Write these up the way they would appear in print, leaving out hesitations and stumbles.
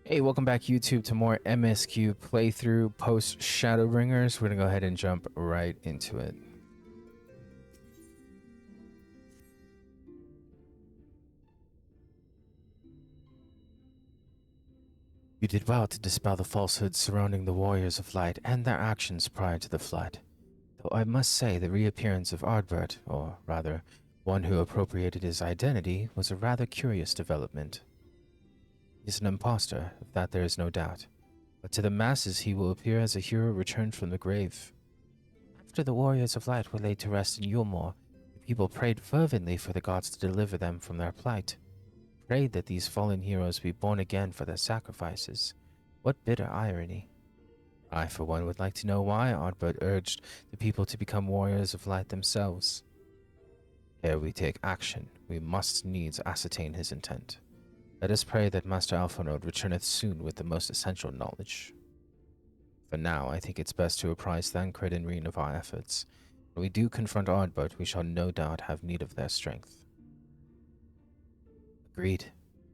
Hey, welcome back YouTube to more MSQ playthrough post Shadowbringers. We're gonna go ahead and jump right into it. You did well to dispel the falsehoods surrounding the Warriors of Light and their actions prior to the flood. Though I must say the reappearance of Ardbert, or rather, one who appropriated his identity, was a rather curious development. He is an impostor, of that there is no doubt, but to the masses he will appear as a hero returned from the grave. After the Warriors of Light were laid to rest in Yulmore, the people prayed fervently for the gods to deliver them from their plight, prayed that these fallen heroes be born again for their sacrifices. What bitter irony. I, for one, would like to know why Ardbert urged the people to become Warriors of Light themselves. Ere we take action, we must needs ascertain his intent. Let us pray that Master Alphonode returneth soon with the most essential knowledge. For now, I think it's best to apprise Thancred and Reen of our efforts. When we do confront Ardbert, we shall no doubt have need of their strength. Agreed.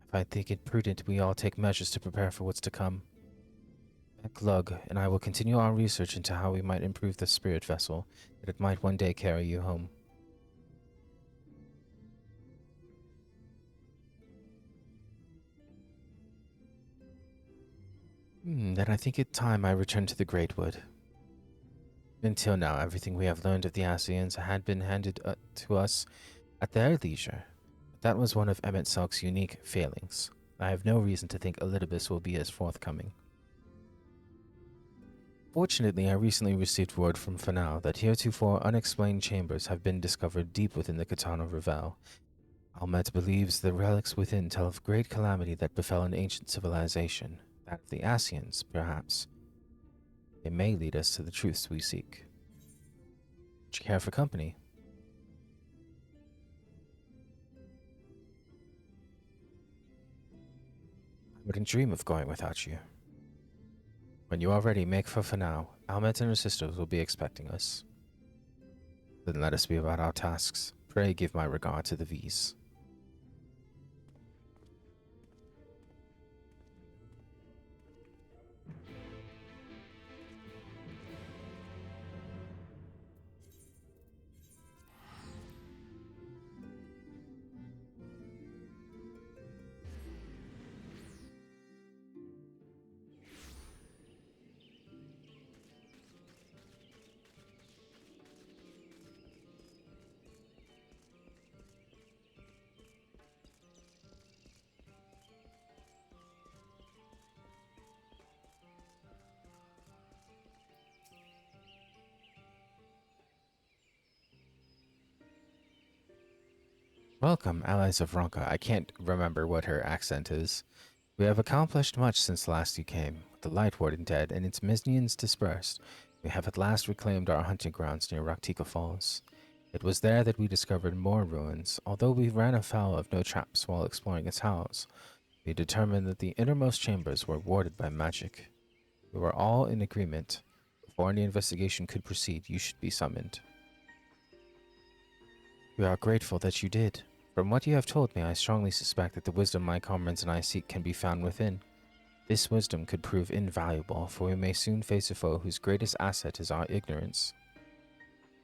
If I think it prudent, we all take measures to prepare for what's to come. Glug and I will continue our research into how we might improve the spirit vessel, that it might one day carry you home. Then I think it time I return to the Greatwood. Until now, everything we have learned of the Ascians had been handed to us at their leisure. But that was one of Emmett Salk's unique failings. I have no reason to think Elidibus will be as forthcoming. Fortunately, I recently received word from Fanal that heretofore unexplained chambers have been discovered deep within the Katana Revel. Almet believes the relics within tell of great calamity that befell an ancient civilization, that of the Ascians, perhaps. They may lead us to the truths we seek. Would you care for company? I wouldn't dream of going without you. When you are ready, make for Fanal. Almet and her sisters will be expecting us. Then let us be about our tasks. Pray give my regard to the V's. Welcome, allies of Ronka. I can't remember what her accent is. We have accomplished much since last you came. With the Light Warden dead and its minions dispersed, we have at last reclaimed our hunting grounds near Raktika Falls. It was there that we discovered more ruins. Although we ran afoul of no traps while exploring its halls, we determined that the innermost chambers were warded by magic. We were all in agreement. Before any investigation could proceed, you should be summoned. We are grateful that you did. From what you have told me, I strongly suspect that the wisdom my comrades and I seek can be found within. This wisdom could prove invaluable, for we may soon face a foe whose greatest asset is our ignorance.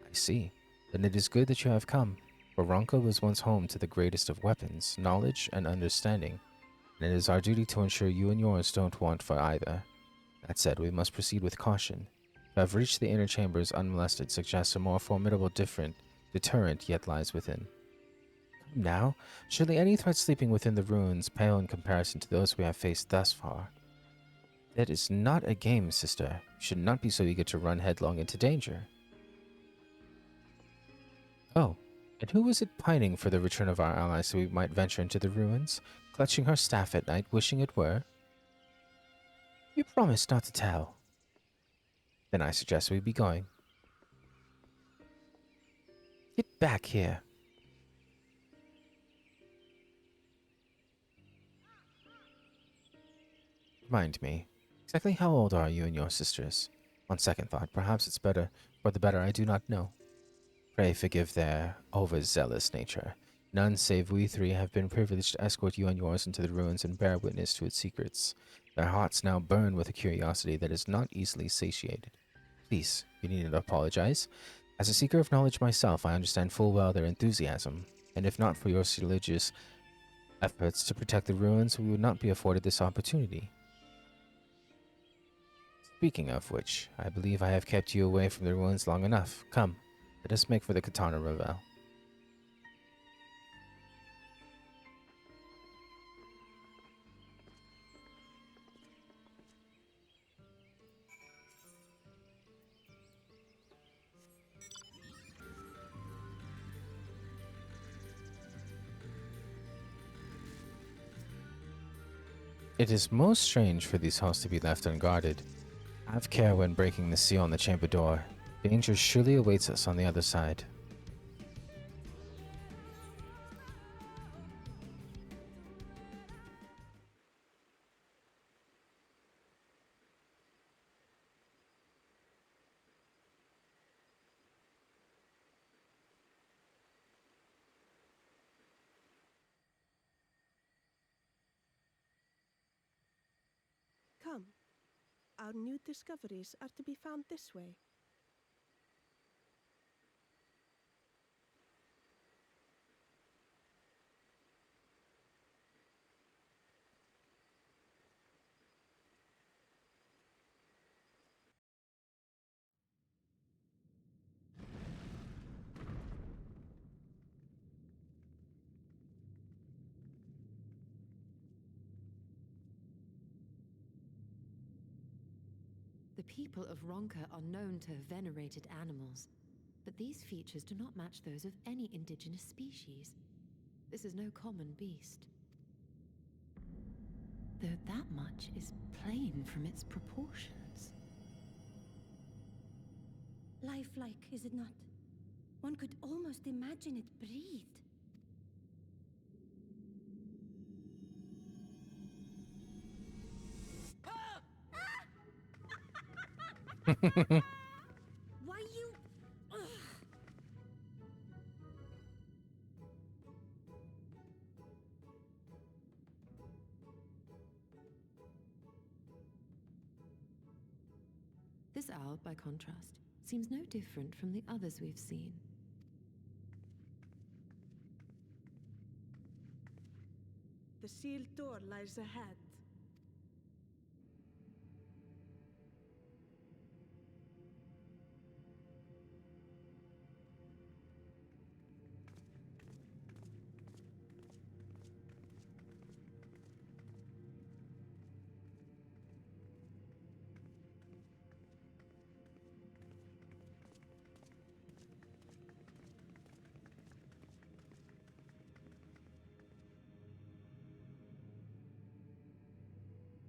I see. Then it is good that you have come, for Ronka was once home to the greatest of weapons, knowledge and understanding, and it is our duty to ensure you and yours don't want for either. That said, we must proceed with caution. To have reached the inner chambers unmolested suggests a more formidable deterrent yet lies within. Come now, surely any threat sleeping within the ruins pale in comparison to those we have faced thus far. That is not a game, sister. You should not be so eager to run headlong into danger. Oh, and who was it pining for the return of our allies so we might venture into the ruins, clutching her staff at night, wishing it were? You promised not to tell. Then I suggest we be going. Get back here. Remind me, exactly how old are you and your sisters? On second thought, perhaps it's better, for the better I do not know. Pray forgive their overzealous nature. None save we three have been privileged to escort you and yours into the ruins and bear witness to its secrets. Their hearts now burn with a curiosity that is not easily satiated. Please, you needn't apologize. As a seeker of knowledge myself, I understand full well their enthusiasm, and if not for your religious efforts to protect the ruins, we would not be afforded this opportunity. Speaking of which, I believe I have kept you away from the ruins long enough. Come, let us make for the katana revel. It is most strange for these halls to be left unguarded. Have care when breaking the seal on the chamber door. Danger surely awaits us on the other side. Come. Our new discoveries are to be found this way. The people of Ronka are known to have venerated animals, but these features do not match those of any indigenous species. This is no common beast. Though that much is plain from its proportions. Lifelike, is it not? One could almost imagine it breathed. Why you... Ugh. This owl, by contrast, seems no different from the others we've seen. The sealed door lies ahead.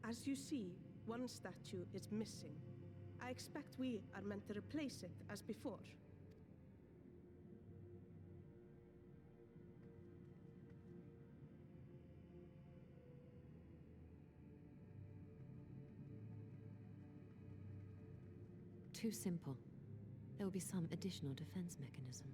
As you see, one statue is missing. I expect we are meant to replace it as before. Too simple. There will be some additional defense mechanism.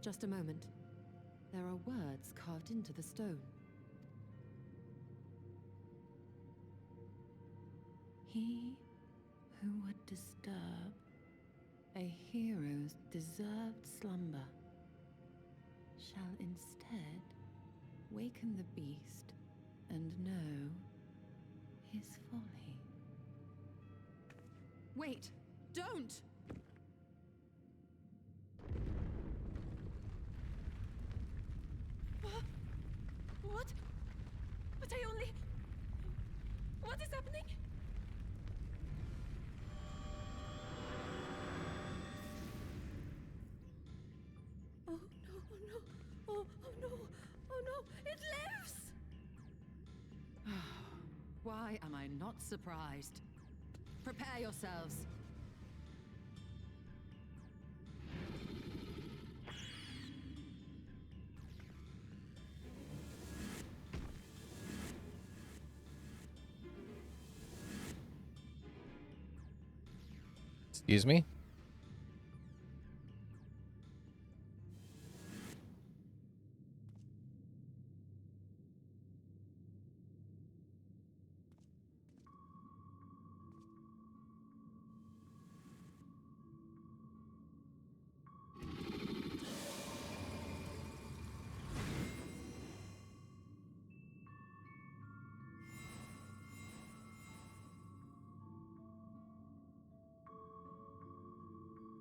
Just a moment. There are words carved into the stone. He who would disturb a hero's deserved slumber shall instead waken the beast and know his folly. Wait! Don't! What? But I only... What is happening? Oh no, oh no, oh no, oh no, it lives! Why am I not surprised? Prepare yourselves. Excuse me?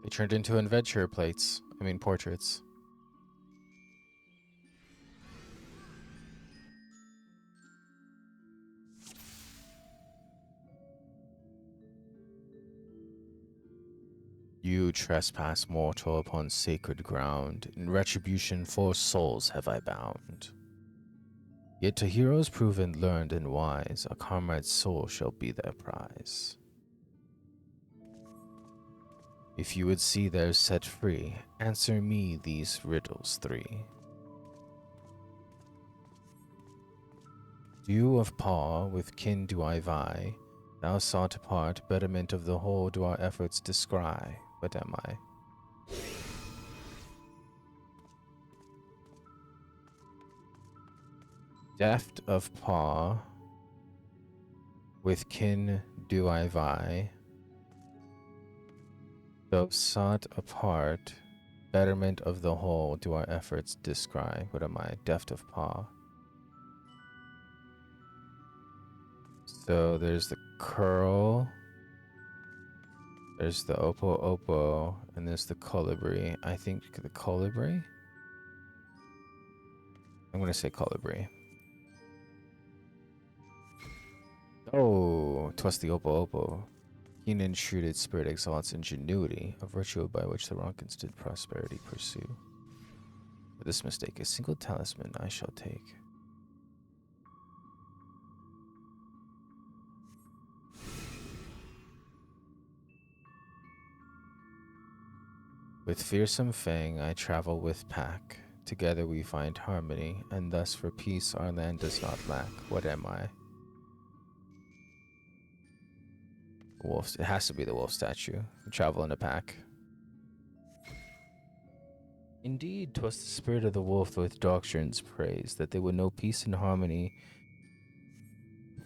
They turned into adventure plates. I mean, portraits. You trespass mortal upon sacred ground. In retribution 4 souls have I bound. Yet to heroes proven, learned, and wise, a comrade's soul shall be their prize. If you would see theirs set free, answer me these riddles 3. Dew of paw, with kin do I vie. Thou sought apart, betterment of the whole do our efforts descry. What am I? Deft of paw, with kin do I vie. Though sought apart, betterment of the whole do our efforts descry. What am I? Deft of paw. So there's the curl, there's the opo opo, and there's the colibri. I think the colibri? I'm gonna say colibri. Oh, 'twas the opo opo. Keen and shrewd spirit exalts ingenuity, a virtue by which the Ronkins did prosperity pursue. For this mistake, a single talisman I shall take. With fearsome fang I travel with pack. Together we find harmony, and thus for peace our land does not lack. What am I? Wolf. It has to be the wolf statue. Travel in a pack. Indeed, 'twas the spirit of the wolf with doctrines praised, that they would know peace and harmony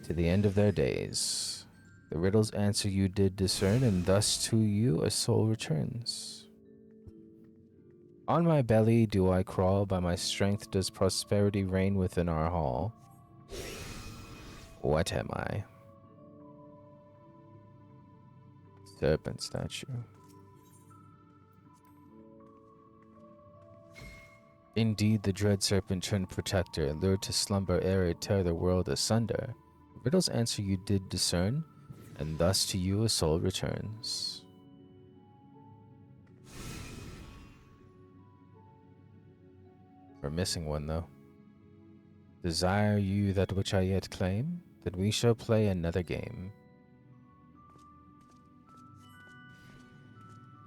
to the end of their days. The riddle's answer you did discern, and thus to you a soul returns. On my belly do I crawl, by my strength does prosperity reign within our hall. What am I? Serpent statue. Indeed, the dread serpent turned protector, lured to slumber ere it tear the world asunder. The riddle's answer you did discern, and thus to you a soul returns. We're missing one, though. Desire you that which I yet claim? Then we shall play another game.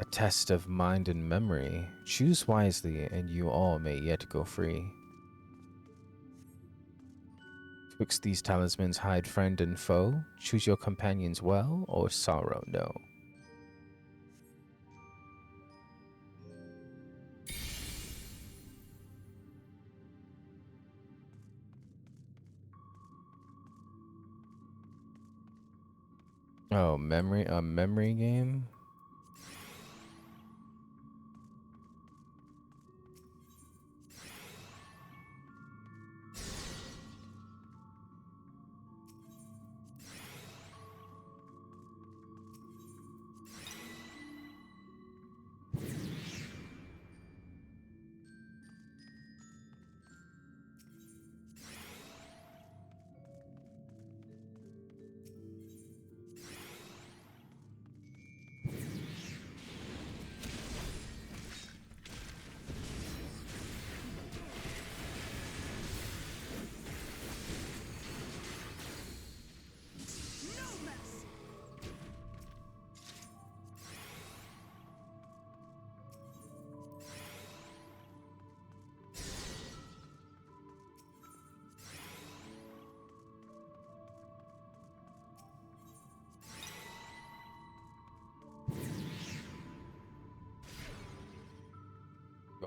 A test of mind and memory. Choose wisely, and you all may yet go free. Twixt these talismans hide friend and foe. Choose your companions well, or sorrow no. Oh, a memory game?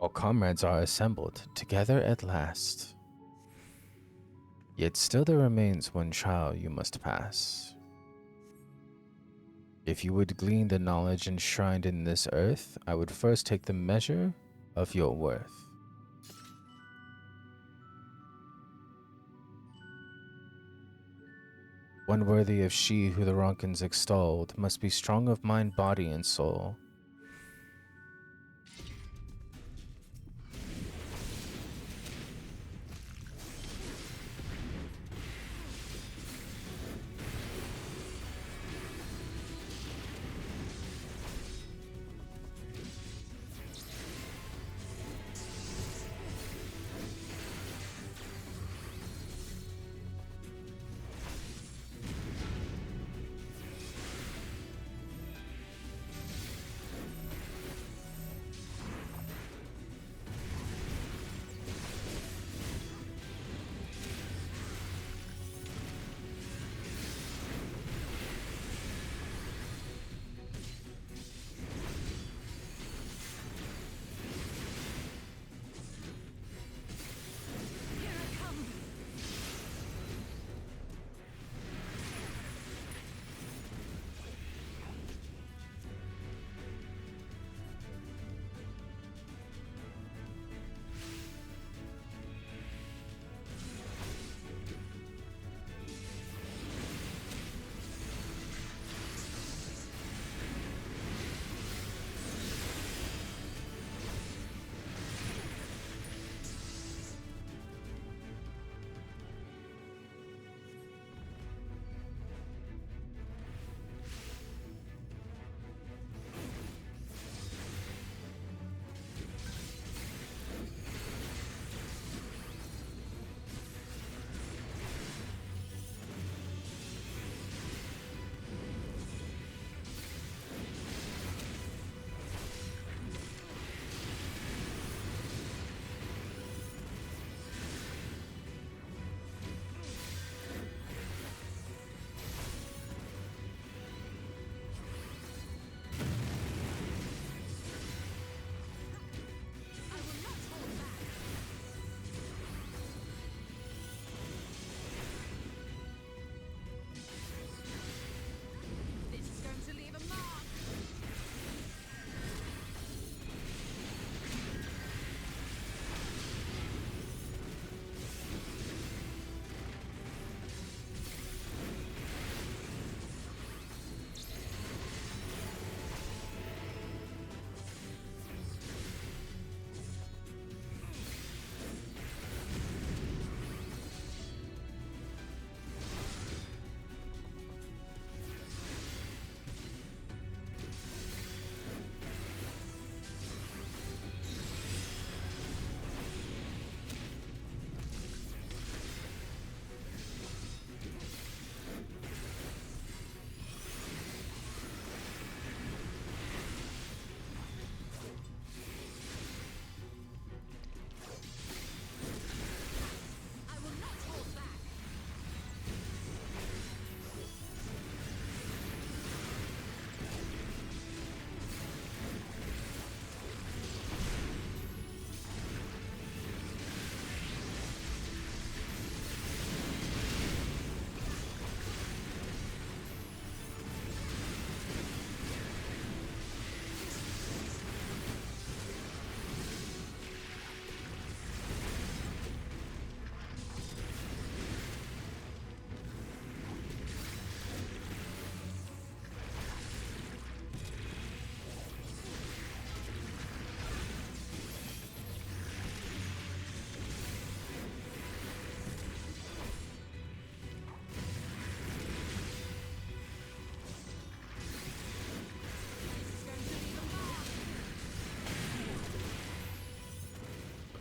All comrades are assembled together at last. Yet still there remains one trial you must pass. If you would glean the knowledge enshrined in this earth, I would first take the measure of your worth. One worthy of she who the Ronkins extolled must be strong of mind, body, and soul.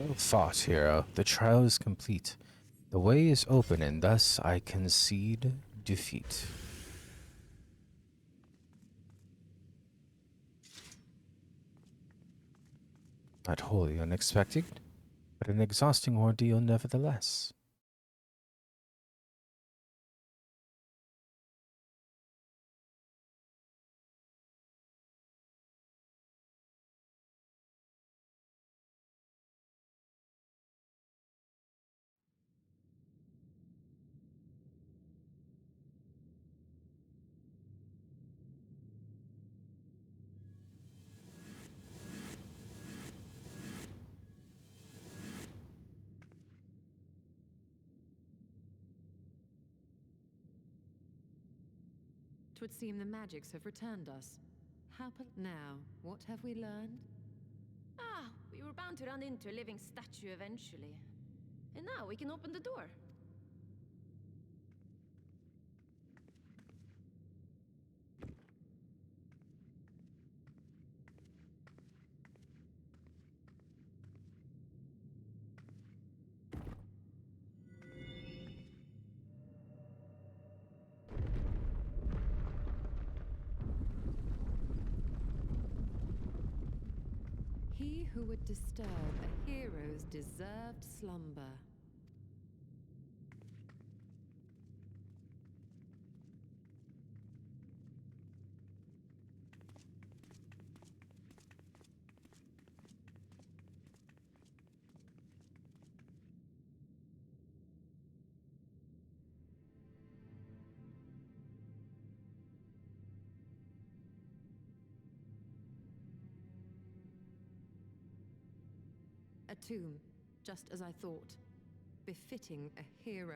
Well fought, hero. The trial is complete. The way is open, and thus I concede defeat. Not wholly unexpected, but an exhausting ordeal nevertheless. 'Twould seem the magics have returned us. Now, what have we learned? Ah, we were bound to run into a living statue eventually. And now we can open the door. He who would disturb a hero's deserved slumber. A tomb, just as I thought. Befitting a hero.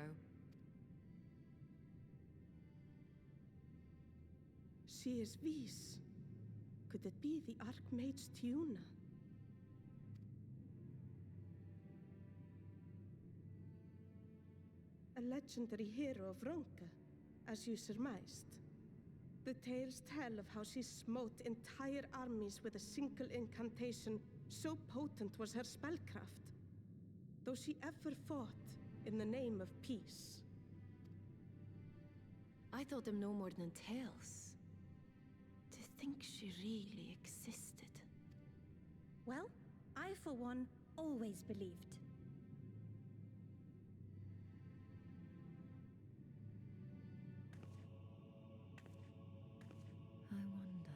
She is Vis. Could it be the Archmage's Tiuna? A legendary hero of Ronka, as you surmised. The tales tell of how she smote entire armies with a single incantation, so potent was her spellcraft. Though she ever fought in the name of peace. I thought them no more than tales. To think she really existed. Well, I, for one, always believed. I wonder.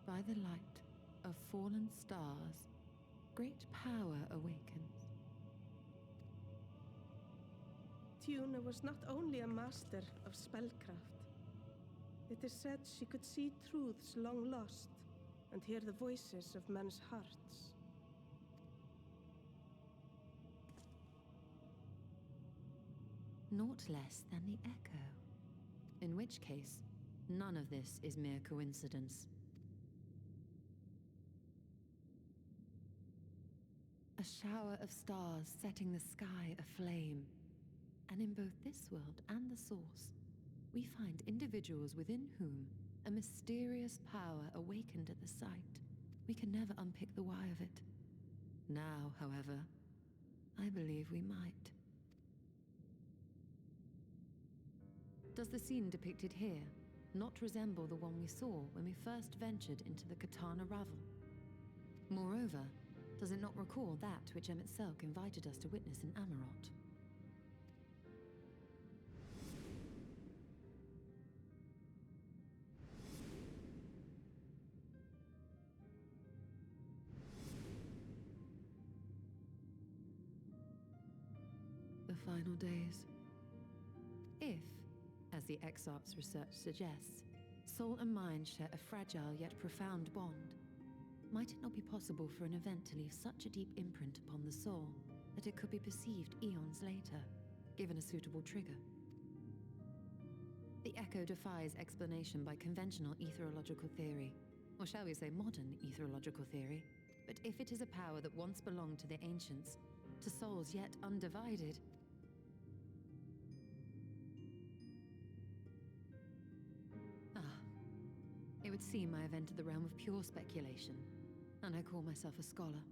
By the light of fallen stars, great power awakens. Tiuna was not only a master of spellcraft. It is said she could see truths long lost and hear the voices of men's hearts. Naught less than the echo. In which case, none of this is mere coincidence. A shower of stars setting the sky aflame. And in both this world and the Source, we find individuals within whom a mysterious power awakened at the sight. We can never unpick the why of it. Now, however, I believe we might. Does the scene depicted here not resemble the one we saw when we first ventured into the Katana Ravel? Moreover, does it not recall that which Emet-Selch invited us to witness in Amarot? The final days. If, as the Exarch's research suggests, soul and mind share a fragile yet profound bond, might it not be possible for an event to leave such a deep imprint upon the soul that it could be perceived eons later, given a suitable trigger? The echo defies explanation by conventional etherological theory, or shall we say modern etherological theory, but if it is a power that once belonged to the ancients, to souls yet undivided, it would seem I have entered the realm of pure speculation, and I call myself a scholar.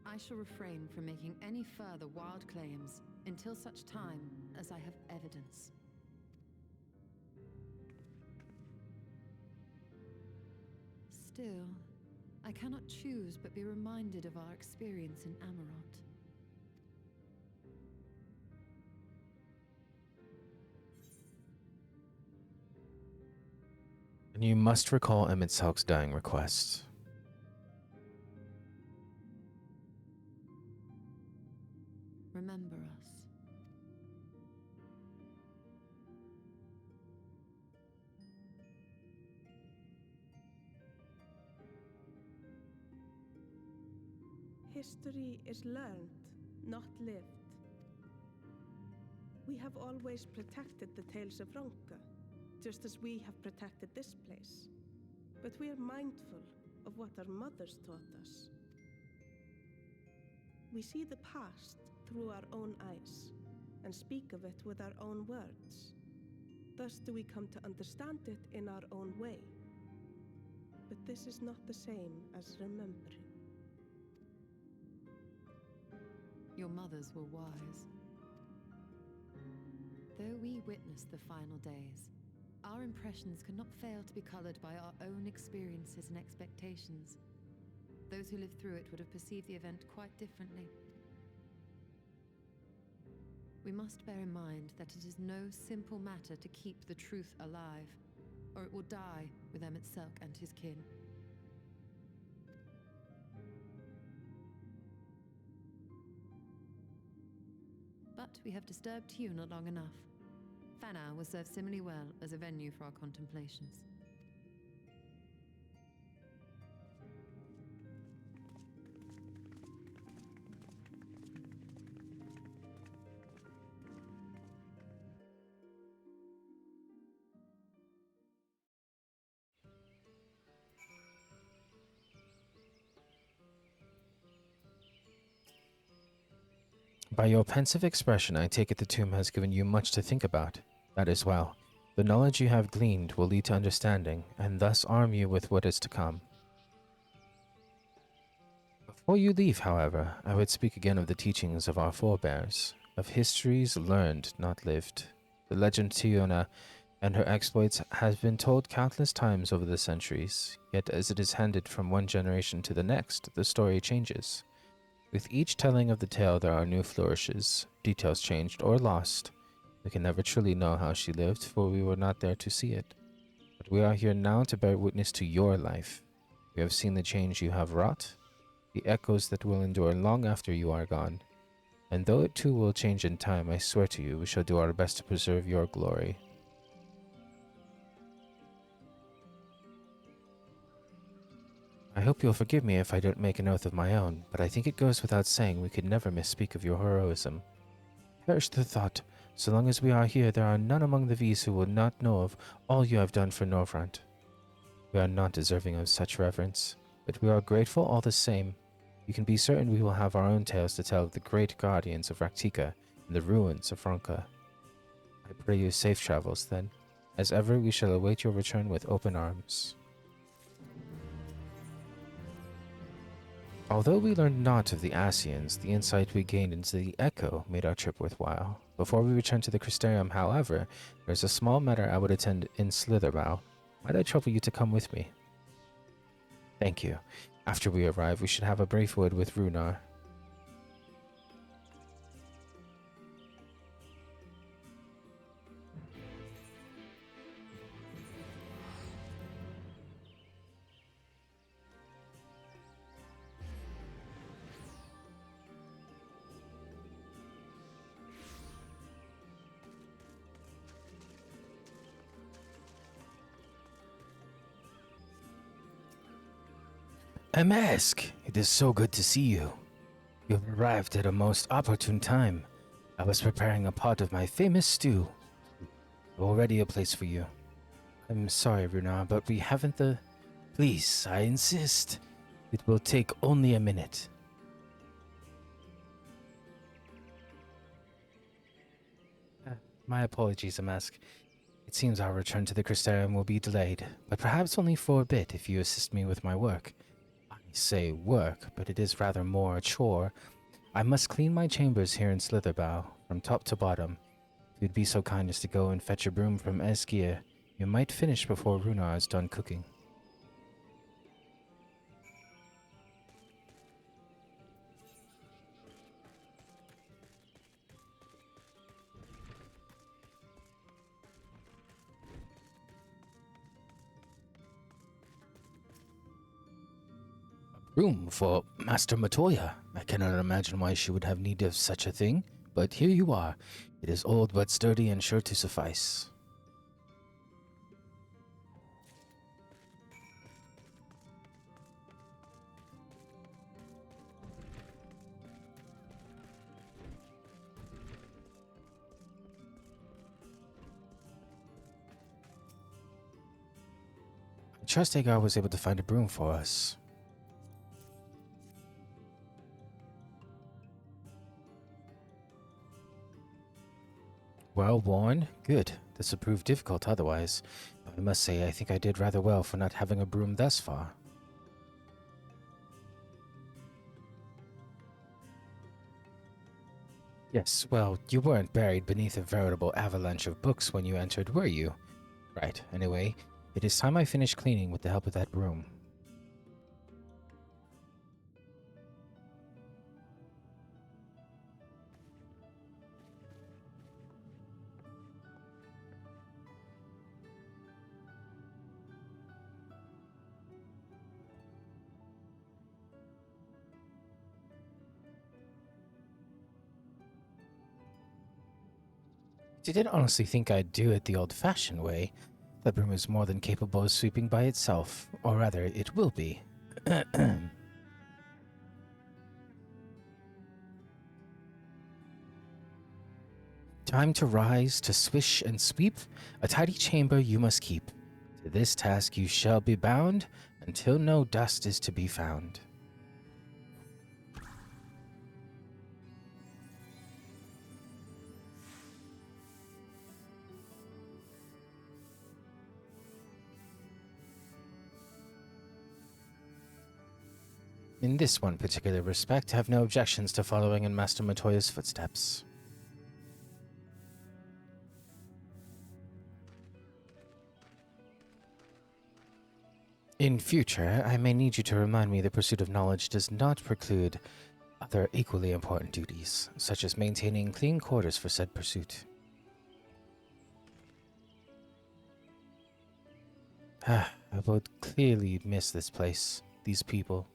I shall refrain from making any further wild claims until such time as I have evidence. Still, I cannot choose but be reminded of our experience in Amarot. And you must recall Emet-Selch's dying request. Remember us. History is learned, not lived. We have always protected the tales of Ronka, just as we have protected this place. But we are mindful of what our mothers taught us. We see the past through our own eyes and speak of it with our own words. Thus do we come to understand it in our own way. But this is not the same as remembering. Your mothers were wise. Though we witnessed the final days, our impressions cannot fail to be colored by our own experiences and expectations. Those who lived through it would have perceived the event quite differently. We must bear in mind that it is no simple matter to keep the truth alive, or it will die with Emmett Selk and his kin. But we have disturbed you not long enough. Fanau will serve similarly well as a venue for our contemplations. By your pensive expression, I take it the tomb has given you much to think about. That is well. The knowledge you have gleaned will lead to understanding, and thus arm you with what is to come. Before you leave, however, I would speak again of the teachings of our forebears, of histories learned, not lived. The legend Tiona and her exploits has been told countless times over the centuries, yet as it is handed from one generation to the next, the story changes. With each telling of the tale there are new flourishes, details changed or lost. We can never truly know how she lived, for we were not there to see it. But we are here now to bear witness to your life. We have seen the change you have wrought, the echoes that will endure long after you are gone. And though it too will change in time, I swear to you we shall do our best to preserve your glory. I hope you'll forgive me if I don't make an oath of my own, but I think it goes without saying we could never misspeak of your heroism. Perish the thought, so long as we are here, there are none among the V's who will not know of all you have done for Norvrant. We are not deserving of such reverence, but we are grateful all the same. You can be certain we will have our own tales to tell of the great guardians of Raktika and the ruins of Ronka. I pray you safe travels, then. As ever, we shall await your return with open arms. Although we learned not of the Asians, the insight we gained into the Echo made our trip worthwhile. Before we return to the Crystarium, however, there is a small matter I would attend in Slitherbow. Might I trouble you to come with me? Thank you. After we arrive, we should have a brief word with Runar. MSQ! It is so good to see you. You have arrived at a most opportune time. I was preparing a pot of my famous stew. Already a place for you. I'm sorry, Runar, but we haven't the... Please, I insist. It will take only a minute. My apologies, MSQ. It seems our return to the Crystarium will be delayed, but perhaps only for a bit if you assist me with my work. I say work, but it is rather more a chore. I must clean my chambers here in Slitherbow, from top to bottom. If you'd be so kind as to go and fetch a broom from Esgia, you might finish before Runar is done cooking. Room for Master Matoya. I cannot imagine why she would have need of such a thing, but here you are. It is old but sturdy and sure to suffice. trust Agar was able to find a broom for us. Well worn? Good. This would prove difficult otherwise. I must say, I think I did rather well for not having a broom thus far. Yes, well, you weren't buried beneath a veritable avalanche of books when you entered, were you? Right, anyway, it is time I finished cleaning with the help of that broom. I did honestly think I'd do it the old-fashioned way. That broom is more than capable of sweeping by itself, or rather, it will be. Time to rise, to swish and sweep, a tidy chamber you must keep. To this task you shall be bound, until no dust is to be found. In this one particular respect, I have no objections to following in Master Matoya's footsteps. In future, I may need you to remind me the pursuit of knowledge does not preclude other equally important duties, such as maintaining clean quarters for said pursuit. I would clearly miss this place, these people.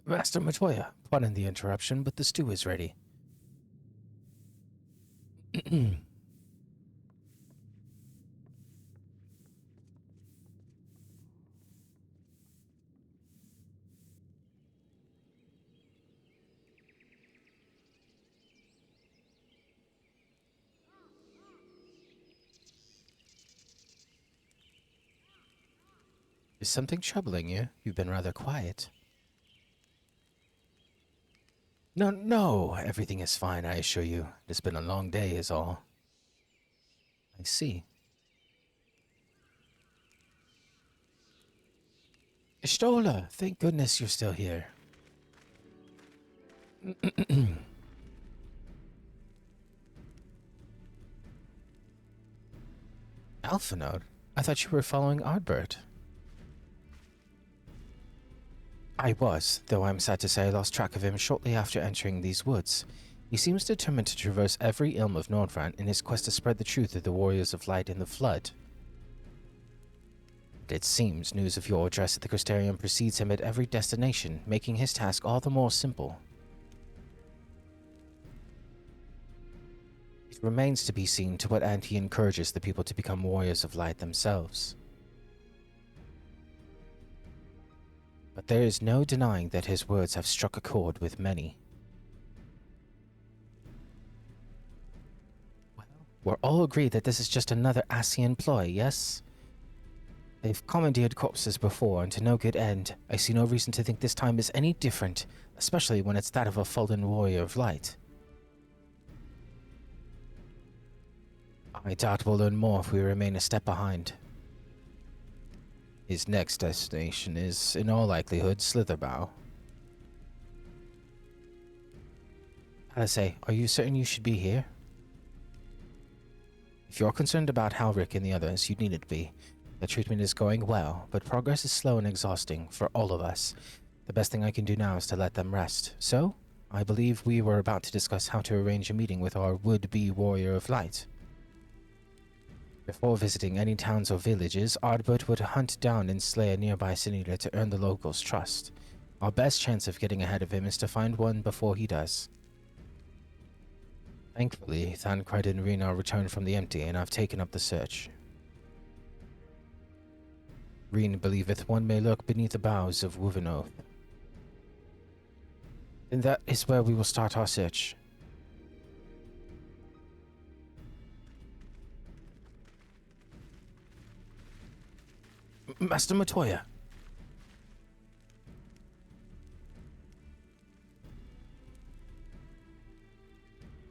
Master Matoya, pardon the interruption, but the stew is ready. Is something troubling you? You've been rather quiet. No, everything is fine, I assure you. It's been a long day is all. I see. Ishtola, thank goodness you're still here. Alphanode? I thought you were following Ardbert. I was, though I'm sad to say I lost track of him shortly after entering these woods. He seems determined to traverse every ilm of Nordfront in his quest to spread the truth of the Warriors of Light in the Flood. It seems news of your address at the Crystarium precedes him at every destination, making his task all the more simple. It remains to be seen to what end he encourages the people to become Warriors of Light themselves. But there is no denying that his words have struck a chord with many. Well, we're all agreed that this is just another Asian ploy, yes? They've commandeered corpses before, and to no good end. I see no reason to think this time is any different, especially when it's that of a fallen warrior of light. I doubt we'll learn more if we remain a step behind. His next destination is, in all likelihood, Slitherbow. Alice, are you certain you should be here? If you're concerned about Halric and the others, you needn't be. The treatment is going well, but progress is slow and exhausting for all of us. The best thing I can do now is to let them rest. So, I believe we were about to discuss how to arrange a meeting with our would-be Warrior of Light. Before visiting any towns or villages, Ardbert would hunt down and slay a nearby Sinida to earn the locals' trust. Our best chance of getting ahead of him is to find one before he does. Thankfully, Thancred and Rena returned from the empty, and I've taken up the search. Reen believeth one may lurk beneath the boughs of Woven Oath. Then that is where we will start our search. Master Matoya.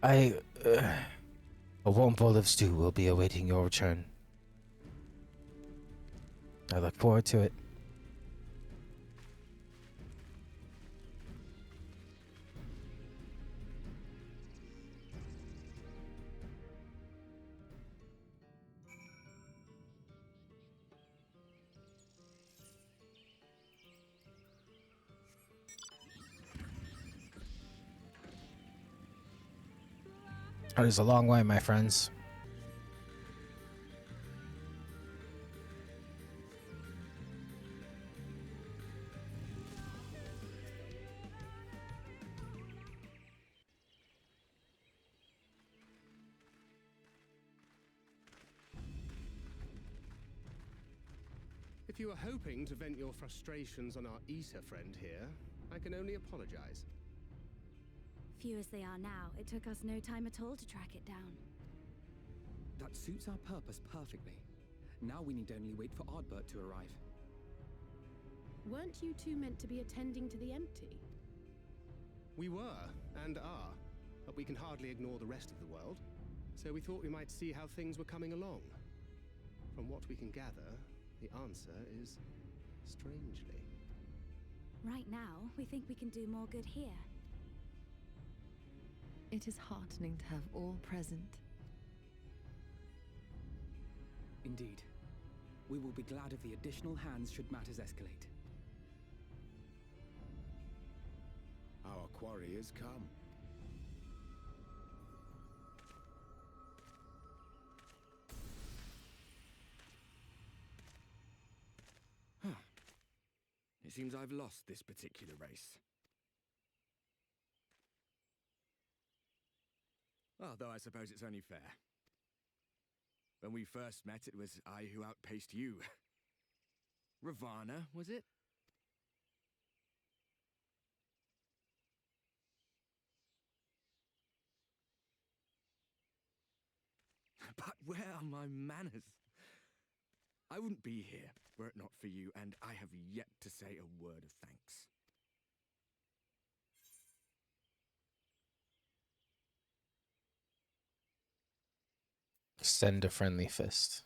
A warm bowl of stew will be awaiting your return. I look forward to it. It is a long way, my friends. If you were hoping to vent your frustrations on our Issa friend here, I can only apologize. Few as they are now, it took us no time at all to track it down. That suits our purpose perfectly. Now we need only wait for Ardbert to arrive. Weren't you two meant to be attending to the empty? We were, and are, but we can hardly ignore the rest of the world, so we thought we might see how things were coming along. From what we can gather, the answer is strangely. Right now, we think we can do more good here. It is heartening to have all present. Indeed. We will be glad of the additional hands should matters escalate. Our quarry has come. It seems I've lost this particular race. Although I suppose it's only fair. When we first met, it was I who outpaced you. Ravana, was it? But where are my manners? I wouldn't be here were it not for you, and I have yet to say a word of thanks. Send a friendly fist.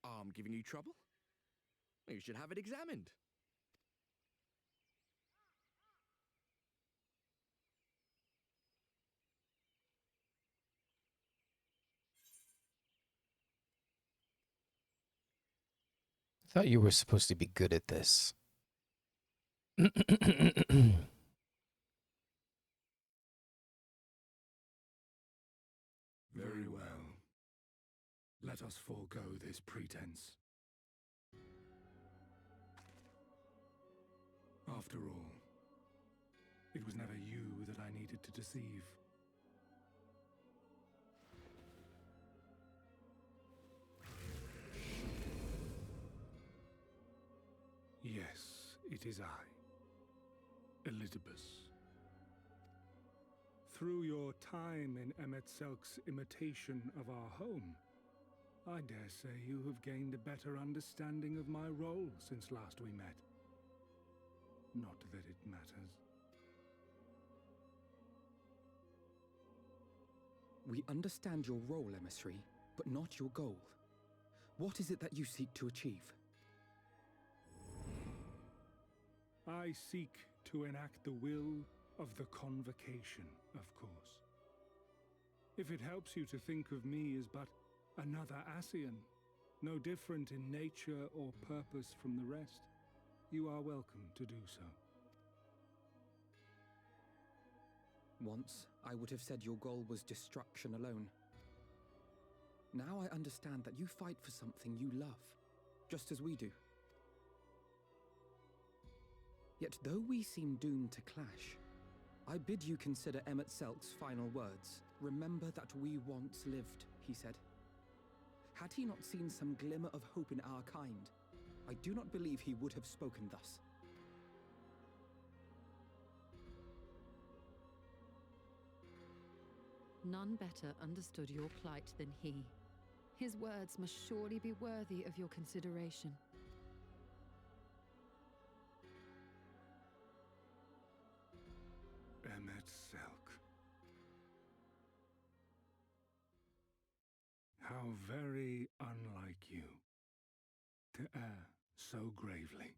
Arm giving you trouble? You should have it examined. I thought you were supposed to be good at this. Very well. Let us forego this pretense. After all, it was never you that I needed to deceive. Yes, it is I, Elizabeth. Through your time in Emetzelk's imitation of our home, I dare say you have gained a better understanding of my role since last we met. Not that it matters. We understand your role, emissary, but not your goal. What is it that you seek to achieve? I seek to enact the will of the Convocation, of course. If it helps you to think of me as but another Ascian, no different in nature or purpose from the rest, you are welcome to do so. Once, I would have said your goal was destruction alone. Now I understand that you fight for something you love, just as we do. Yet though we seem doomed to clash, I bid you consider Emetzelk's final words. Remember that we once lived, he said. Had he not seen some glimmer of hope in our kind, I do not believe he would have spoken thus. None better understood your plight than he. His words must surely be worthy of your consideration. MSQ. How very unlike you to err so gravely.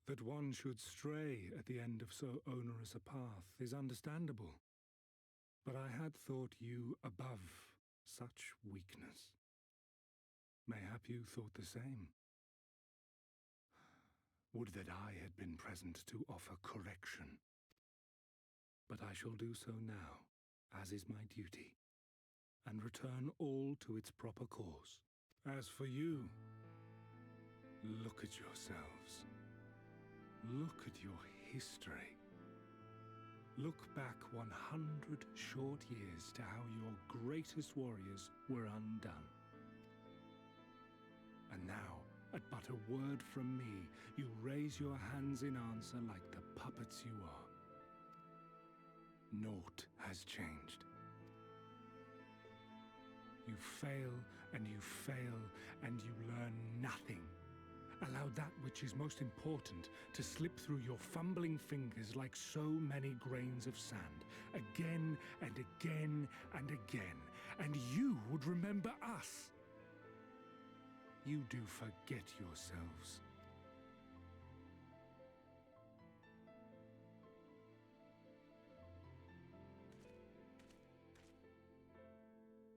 That one should stray at the end of so onerous a path is understandable. But I had thought you above such weakness. Mayhap you thought the same. Would that I had been present to offer correction. But I shall do so now, as is my duty, and return all to its proper course. As for you, look at yourselves. Look at your history. Look back 100 short years to how your greatest warriors were undone. And now, at but a word from me, you raise your hands in answer like the puppets you are. Naught has changed. You fail, and you fail, and you learn nothing. Allow that which is most important to slip through your fumbling fingers like so many grains of sand, again and again and again, and you would remember us. You do forget yourselves.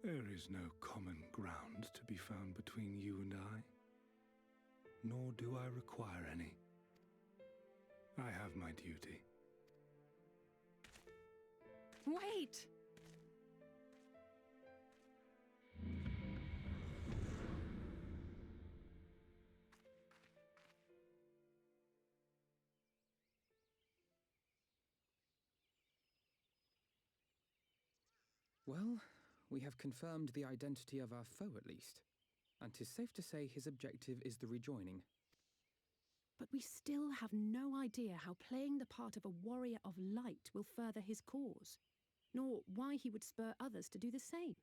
There is no common ground to be found between you and I. Nor do I require any. I have my duty. Wait! Well, we have confirmed the identity of our foe at least. And 'tis safe to say his objective is the rejoining. But we still have no idea how playing the part of a warrior of light will further his cause, nor why he would spur others to do the same.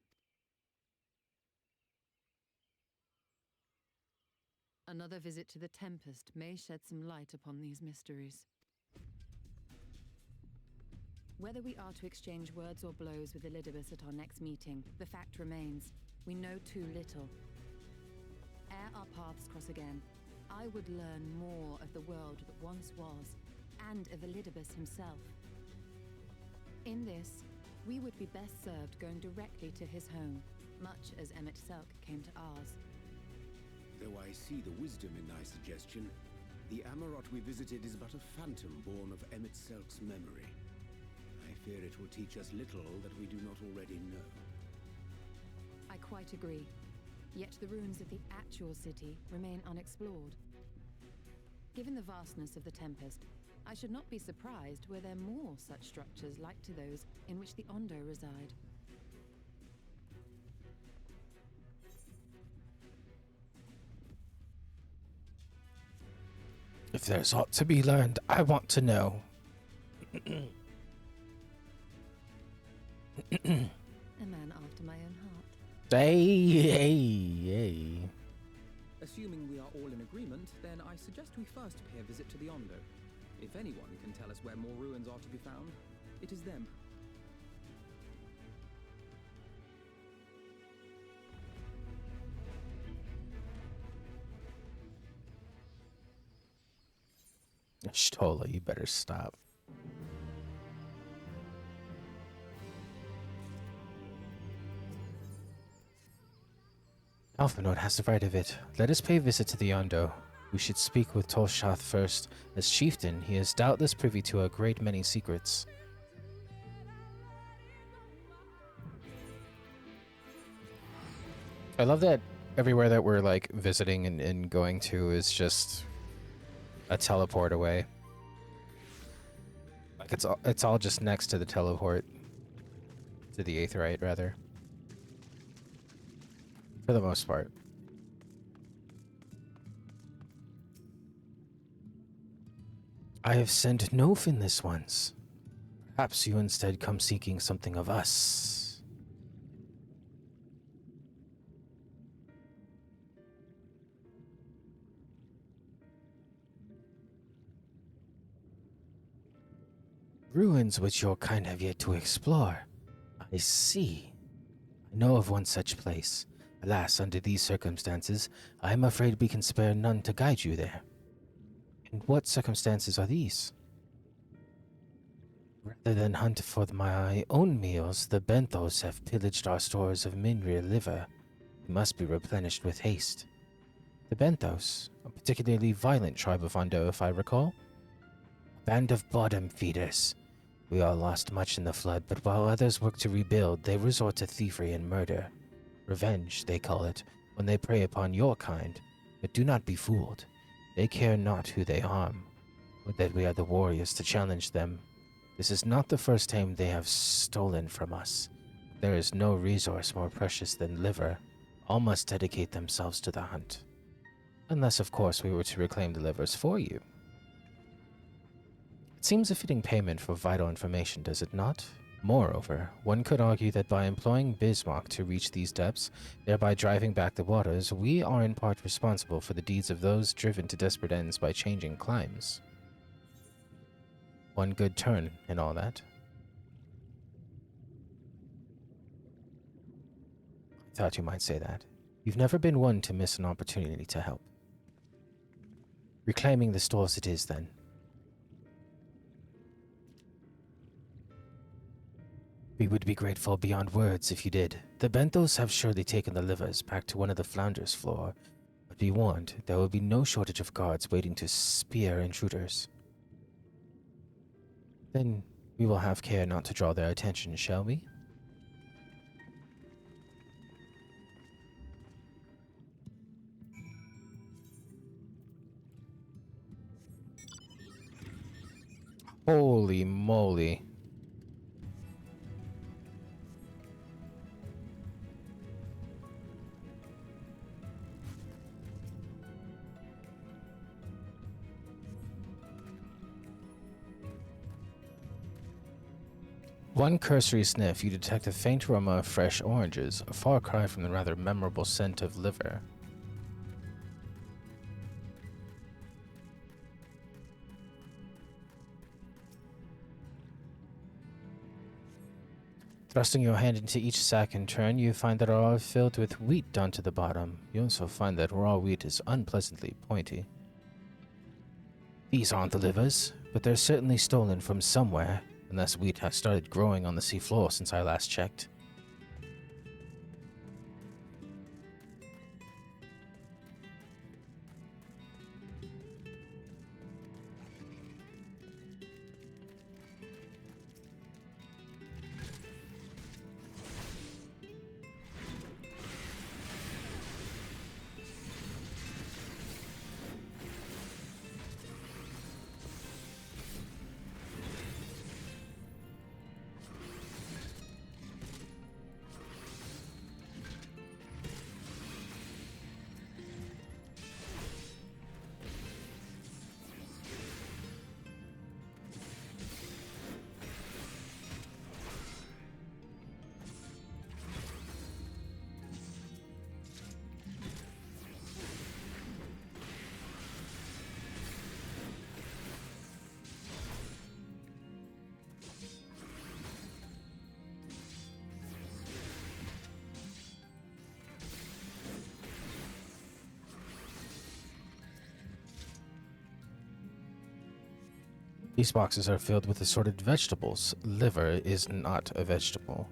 Another visit to the Tempest may shed some light upon these mysteries. Whether we are to exchange words or blows with Elidibus at our next meeting, the fact remains, we know too little. Ere our paths cross again, I would learn more of the world that once was, and of Elidibus himself. In this, we would be best served going directly to his home, much as MSQ came to ours. Though I see the wisdom in thy suggestion, the Amarot we visited is but a phantom born of MSQ's memory. I fear it will teach us little that we do not already know. I quite agree. Yet the ruins of the actual city remain unexplored. Given the vastness of the Tempest, I should not be surprised were there more such structures like to those in which the Ondo reside. If there's aught to be learned, I want to know. A man after my own heart. Hey. Assuming we are all in agreement, then I suggest we first pay a visit to the Ondo. If anyone can tell us where more ruins are to be found, it is them. Shtola, you better stop. Alphanode has the right of it. Let us pay a visit to the Ondo. We should speak with Tolshath first. As chieftain, he is doubtless privy to a great many secrets. I love that everywhere that we're like visiting and going to is just a teleport away. Like it's all just next to the teleport. To the Aetheryte, rather. For the most part. I have sent no finless ones. Perhaps you instead come seeking something of us. Ruins which your kind have yet to explore. I see. I know of one such place. Alas, under these circumstances, I am afraid we can spare none to guide you there. And what circumstances are these? Rather than hunt for my own meals, the Benthos have pillaged our stores of Minrir liver. It must be replenished with haste. The Benthos, a particularly violent tribe of Ondo, if I recall. A band of bottom feeders. We all lost much in the flood, but while others work to rebuild, they resort to thievery and murder. Revenge, they call it, when they prey upon your kind. But do not be fooled. They care not who they harm, but that we are the warriors to challenge them. This is not the first time they have stolen from us. There is no resource more precious than liver. All must dedicate themselves to the hunt. Unless, of course, we were to reclaim the livers for you. It seems a fitting payment for vital information, does it not? Moreover, one could argue that by employing Bismarck to reach these depths, thereby driving back the waters, we are in part responsible for the deeds of those driven to desperate ends by changing climes. One good turn and all that. I thought you might say that. You've never been one to miss an opportunity to help. Reclaiming the stores it is, then. We would be grateful beyond words if you did. The Benthos have surely taken the livers back to one of the flounders floor, but be warned, there will be no shortage of guards waiting to spear intruders. Then we will have care not to draw their attention, shall we? Holy moly. One cursory sniff, you detect a faint aroma of fresh oranges, a far cry from the rather memorable scent of liver. Thrusting your hand into each sack in turn, you find that are all filled with wheat down to the bottom. You also find that raw wheat is unpleasantly pointy. These aren't the livers, but they're certainly stolen from somewhere, unless wheat has started growing on the seafloor since I last checked. These boxes are filled with assorted vegetables. Liver is not a vegetable.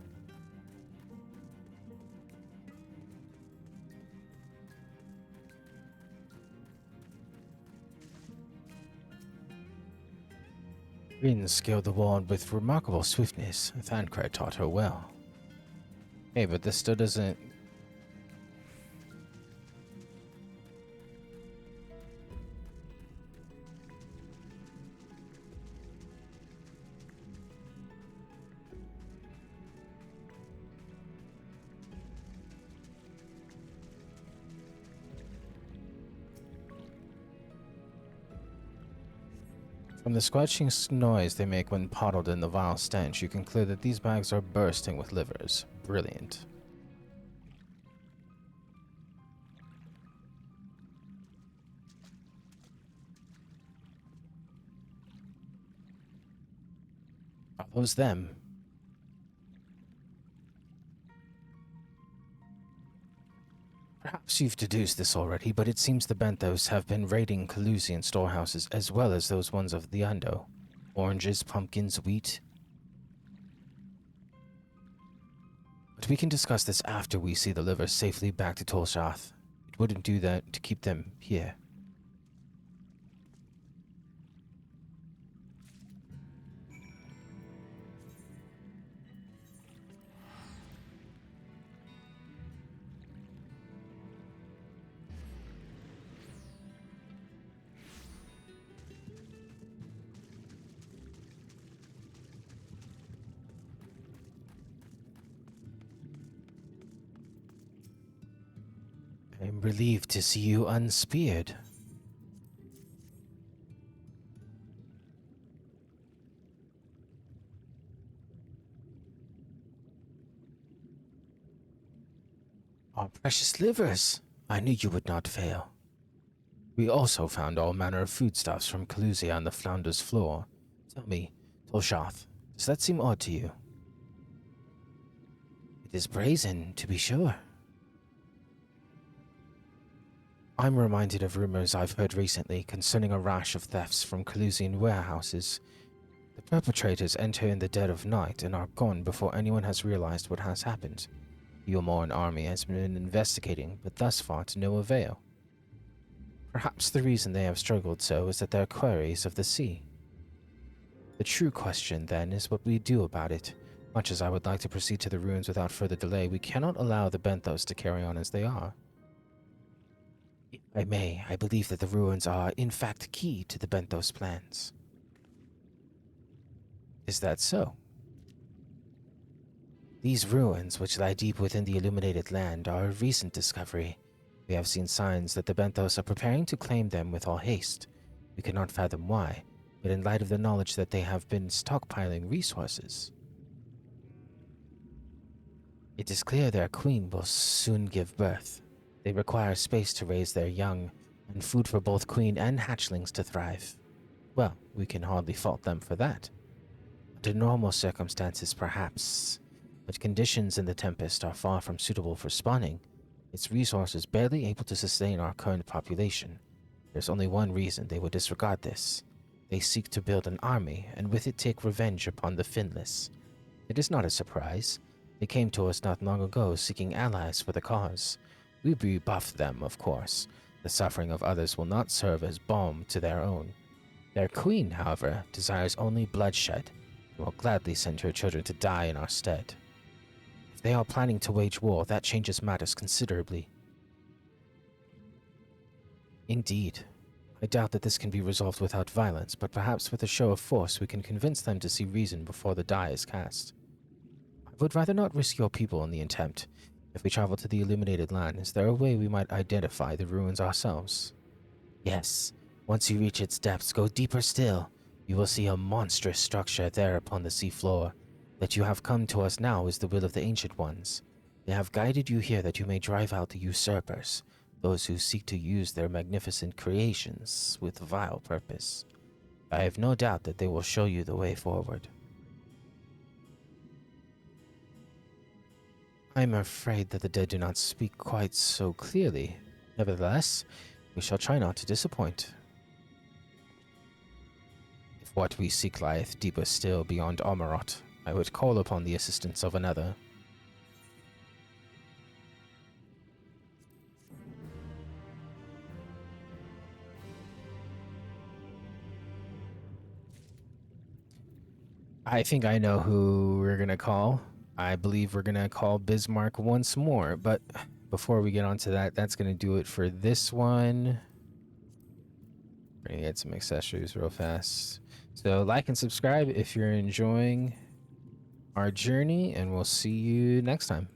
Rin scaled the wall with remarkable swiftness. Thancred taught her well. Hey, but this still doesn't... From the squelching noise they make when pottled in the vile stench, you conclude that these bags are bursting with livers. Brilliant. Are those them? Perhaps you've deduced this already, but it seems the Benthos have been raiding Calusian storehouses as well as those ones of the Ando. Oranges, pumpkins, wheat. But we can discuss this after we see the livers safely back to Tolshath. It wouldn't do that to keep them here. I'm relieved to see you unspeared. Our precious livers! I knew you would not fail. We also found all manner of foodstuffs from Calusia on the Flounder's floor. Tell me, Tolshath, does that seem odd to you? It is brazen, to be sure. I'm reminded of rumors I've heard recently concerning a rash of thefts from Calusian warehouses. The perpetrators enter in the dead of night and are gone before anyone has realized what has happened. The Umoran army has been investigating, but thus far to no avail. Perhaps the reason they have struggled so is that they're quarries of the sea. The true question, then, is what we do about it. Much as I would like to proceed to the ruins without further delay, we cannot allow the Benthos to carry on as they are. If I may, I believe that the ruins are, in fact, key to the Benthos plans. Is that so? These ruins, which lie deep within the illuminated land, are a recent discovery. We have seen signs that the Benthos are preparing to claim them with all haste. We cannot fathom why, but in light of the knowledge that they have been stockpiling resources, it is clear their queen will soon give birth. They require space to raise their young, and food for both queen and hatchlings to thrive. Well, we can hardly fault them for that. Under normal circumstances, perhaps, but conditions in the Tempest are far from suitable for spawning. Its resources barely able to sustain our current population. There's only one reason they would disregard this. They seek to build an army, and with it take revenge upon the Finless. It is not a surprise. They came to us not long ago seeking allies for the cause. We rebuffed them, of course. The suffering of others will not serve as balm to their own. Their queen, however, desires only bloodshed, and will gladly send her children to die in our stead. If they are planning to wage war, that changes matters considerably. Indeed. I doubt that this can be resolved without violence, but perhaps with a show of force we can convince them to see reason before the die is cast. I would rather not risk your people in the attempt. If we travel to the illuminated land, is there a way we might identify the ruins ourselves? Yes. Once you reach its depths, go deeper still. You will see a monstrous structure there upon the seafloor. That you have come to us now is the will of the Ancient Ones. They have guided you here that you may drive out the usurpers, those who seek to use their magnificent creations with vile purpose. I have no doubt that they will show you the way forward. I'm afraid that the dead do not speak quite so clearly. Nevertheless, we shall try not to disappoint. If what we seek lieth deeper still beyond Amarot, I would call upon the assistance of another. I think I know who we're gonna call. I believe we're gonna call Bismarck once more, but before we get on to that, that's gonna do it for this one. We're gonna get some accessories real fast. So like and subscribe if you're enjoying our journey, and we'll see you next time.